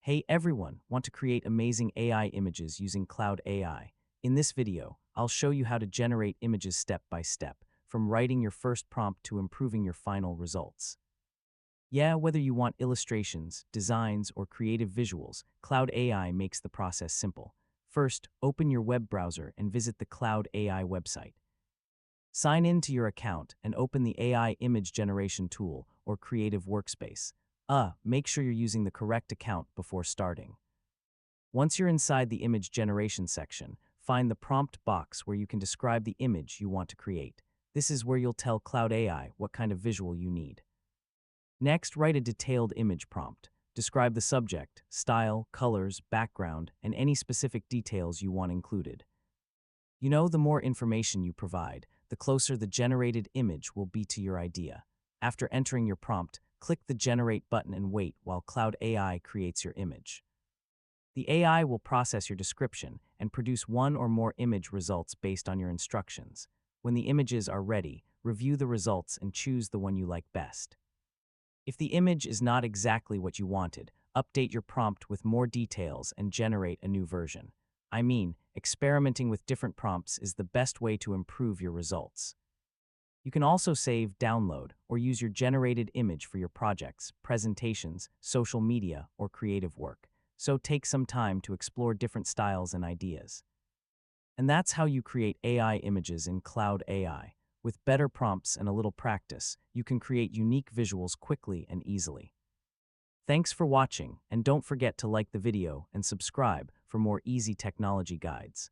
Hey everyone, want to create amazing AI images using Cloud AI? In this video, I'll show you how to generate images step by step, from writing your first prompt to improving your final results. Yeah, whether you want illustrations, designs, or creative visuals, Cloud AI makes the process simple. First, open your web browser and visit the Cloud AI website. Sign in to your account and open the AI image generation tool or creative workspace. Make sure you're using the correct account before starting. Once you're inside the image generation section, find the prompt box where you can describe the image you want to create. This is where you'll tell Cloud AI what kind of visual you need. Next, write a detailed image prompt. Describe the subject, style, colors, background, and any specific details you want included. The more information you provide, the closer the generated image will be to your idea. After entering your prompt, click the Generate button and wait while Cloud AI creates your image. The AI will process your description and produce one or more image results based on your instructions. When the images are ready, review the results and choose the one you like best. If the image is not exactly what you wanted, update your prompt with more details and generate a new version. Experimenting with different prompts is the best way to improve your results. You can also save, download, or use your generated image for your projects, presentations, social media, or creative work. So take some time to explore different styles and ideas. And that's how you create AI images in Cloud AI. With better prompts and a little practice, you can create unique visuals quickly and easily. Thanks for watching, and don't forget to like the video and subscribe for more easy technology guides.